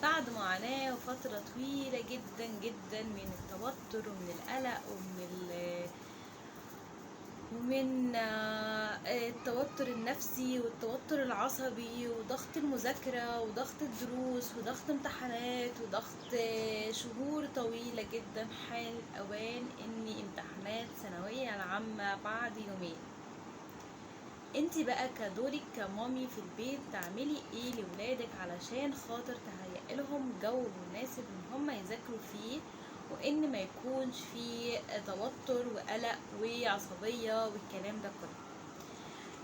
بعد معاناة وفترة طويلة جدا جدا من التوتر ومن القلق ومن التوتر النفسي والتوتر العصبي وضغط المذاكرة وضغط الدروس وضغط امتحانات وضغط شهور طويلة جدا، حان الأوان إن امتحانات ثانوية العامة بعد يومين. انتي بقى كدورك كمامي في البيت تعملي ايه لولادك علشان خاطر تهيئ لهم جو مناسب ان هم يذاكروا فيه، وان ما يكونش فيه توتر وقلق وعصبية والكلام ده كله؟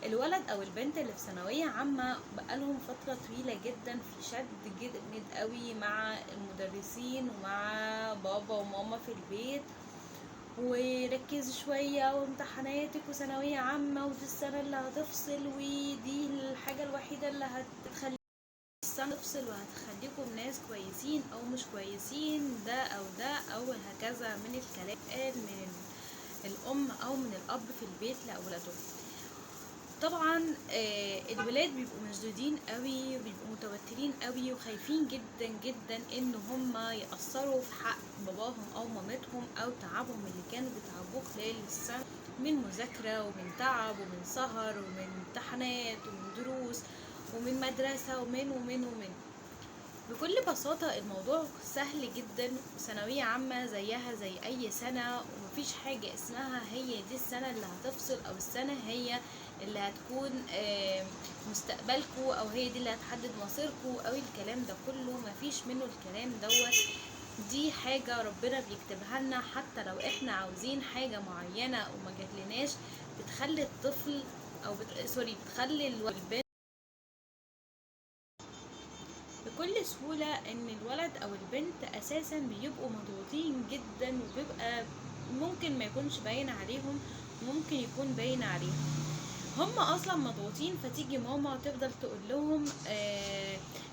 الولد او البنت اللي في ثانوية عامة بقالهم فترة طويلة جدا في شد جامد قوي مع المدرسين ومع بابا وماما في البيت، وركزي شوية وامتحاناتك وثانوية عامة ودي السنة اللي هتفصل ودي الحاجة الوحيدة اللي هتخلي السنة تفصل وهتخليكم ناس كويسين او مش كويسين، ده او ده او هكذا من الكلام قال من الام او من الاب في البيت لاولادهم. طبعا الولاد بيبقوا مشدودين قوي وبيبقوا متوترين قوي وخايفين جدا جدا ان هم يأثروا في حق باباهم او مامتهم او تعبهم اللي كانوا بيتعبوه خلال السنة من مذاكرة ومن تعب ومن سهر ومن امتحانات ومن دروس ومن مدرسة ومن. بكل بساطة الموضوع سهل جدا، ثانوية عامة زيها زي أي سنة، ومفيش حاجة اسمها هي دي السنة اللي هتفصل أو السنة هي اللي هتكون مستقبلكوا أو هي دي اللي هتحدد مصيركوا أو الكلام ده كله، مفيش منه الكلام دوت. دي حاجة ربنا بيكتبها لنا، حتى لو احنا عاوزين حاجة معينة وما جاتلناش بتخلي الطفل أو بتخلي البنت بكل سهولة ان الولد او البنت اساسا بيبقوا مضغوطين جدا، وبيبقى ممكن ما يكونش باين عليهم وممكن يكون باين عليهم. هم اصلا مضغوطين، فتيجي ماما تفضل تقول لهم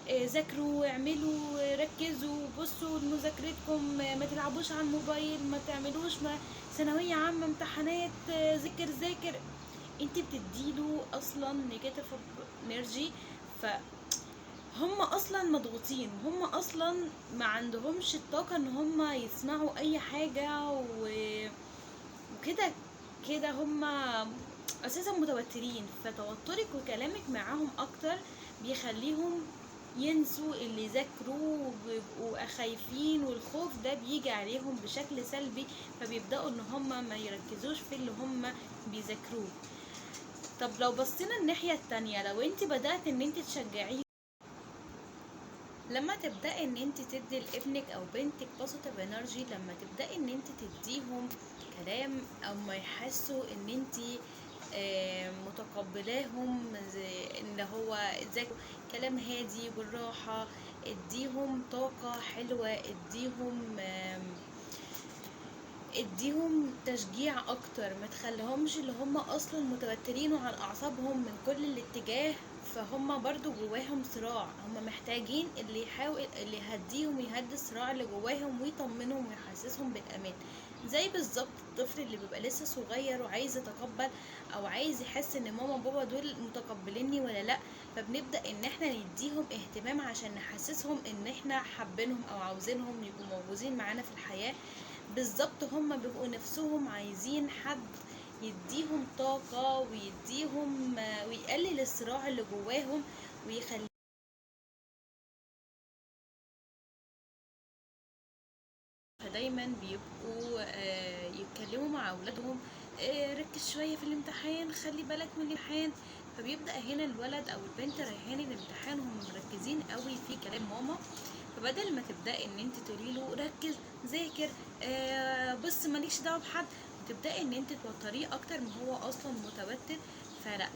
ذاكروا اعملوا ركزوا بصوا لمذاكرتكم، ما تلعبوش على الموبايل، ما تعملوش ثانوية عامة امتحانات، ذاكر. انت بتديله اصلا نيجاتيف انرجي، هم اصلا مضغوطين وهم اصلا ما عندهمش الطاقة ان هم يسمعوا اي حاجة وكده كده هم اساسا متوترين، فتوترك وكلامك معاهم اكتر بيخليهم ينسوا اللي ذاكروه وبيبقوا خايفين، والخوف ده بيجي عليهم بشكل سلبي، فبيبدأوا ان هم ما يركزوش في اللي هم بيذاكروه. طب لو بصينا الناحية التانية، لو انت بدأت ان انت تشجعيه، لما تبدأي ان انت تدي لابنك او بنتك بوزيتيف انرجي، لما تبدأي ان انت تديهم كلام او ما يحسوا ان انت متقبلاهم، ان هو ذاكروا كلام هادي بالراحة، اديهم طاقة حلوة، اديهم تشجيع اكتر، ما تخليهمش اللي هم اصلا متوترين وعلى اعصابهم من كل الاتجاه، فهم برضو جواهم صراع، هم محتاجين اللي يحاول اللي يهديهم ويهدي الصراع اللي جواهم ويطمنهم ويحسسهم بالامان. زي بالظبط الطفل اللي بيبقى لسه صغير وعايز يتقبل او عايز يحس ان ماما وبابا دول متقبليني ولا لا، فبنبدأ ان احنا نديهم اهتمام عشان نحسسهم ان احنا حابينهم او عاوزينهم يبقوا موجودين معانا في الحياة. بالظبط هم بيبقوا نفسهم عايزين حد يديهم طاقة ويديهم ويقلل الصراع اللي جواهم ويخلي دايما بيبقوا يتكلموا مع اولادهم، ركز شوية في الامتحان، خلي بالك من الامتحان. فبيبدأ هنا الولد او البنت رايحين الامتحان هم مركزين قوي في كلام ماما، فبدل ما تبدأي ان انت تقولي له ركز ذاكر بص مالكش دعوه بحد، وتبدأي ان انت توتريه اكتر ما هو اصلا متوتر، فلا،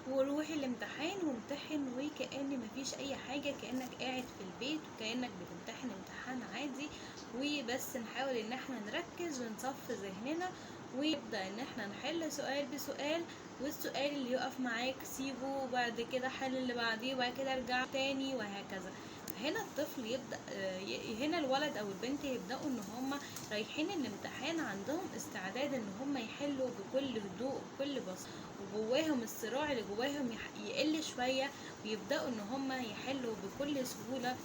وروحي الامتحان وامتحن وكأن مفيش اي حاجة، كأنك قاعد في البيت وكأنك بتمتحن امتحان عادي، وبس نحاول ان احنا نركز ونصفي ذهننا، ويبدأ ان احنا نحل سؤال بسؤال، والسؤال اللي يقف معاك سيبه وبعد كده حل اللي بعديه وبعد كده ارجع تاني وهكذا. هنا الطفل يبدأ هنا الولد او البنت يبدأوا ان هم رايحين الامتحان عندهم استعداد ان هم يحلوا بكل هدوء وبكل بساطة، وجواهم الصراع اللي جواهم يقل شوية، ويبدأوا ان هم يحلوا بكل سهولة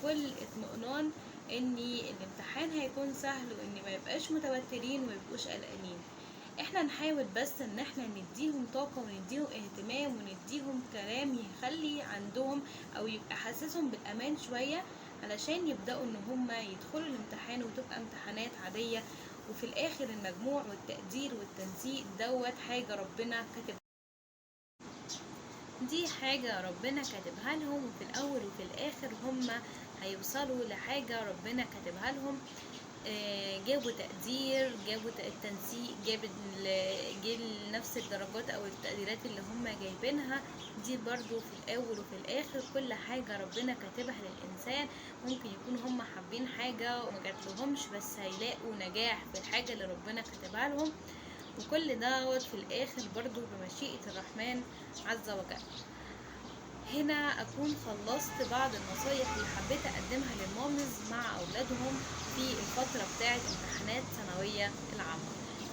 بكل اطمئنان ان الامتحان هيكون سهل، وان ما يبقاش متوترين وما يبقوش قلقانين. احنا نحاول بس ان احنا نديهم طاقة ونديهم اهتمام ونديهم كلام يخلي عندهم او يبقى حاسسهم بالامان شوية، علشان يبدأوا ان هم يدخلوا الامتحان وتبقى امتحانات عادية. وفي الاخر المجموع والتقدير والتنسيق دوت حاجة ربنا كاتبها، دي حاجة ربنا كاتبها لهم، وفي الأول وفي الآخر هم هيوصلوا لحاجة ربنا كاتبها لهم. جابوا تقدير، جابوا التنسيق، جاب نفس الدرجات أو التقديرات اللي هم جايبينها. دي برضو في الأول وفي الآخر كل حاجة ربنا كاتبها للإنسان. ممكن يكون هم حابين حاجة وما جاتلهمش، بس هيلاقوا نجاح في الحاجة اللي ربنا كاتبها لهم. وكل دوت في الآخر برضو بمشيئة الرحمن عز وجل. هنا أكون خلصت بعض النصايح اللي حبيت أقدمها للمامز مع أولادهم في الفترة بتاعة امتحانات ثانوية العامة.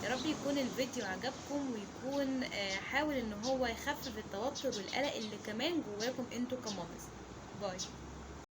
يا رب يكون الفيديو عجبكم، ويكون حاول ان هو يخفف التوتر والقلق اللي كمان جواكم انتوا كمامز. باي.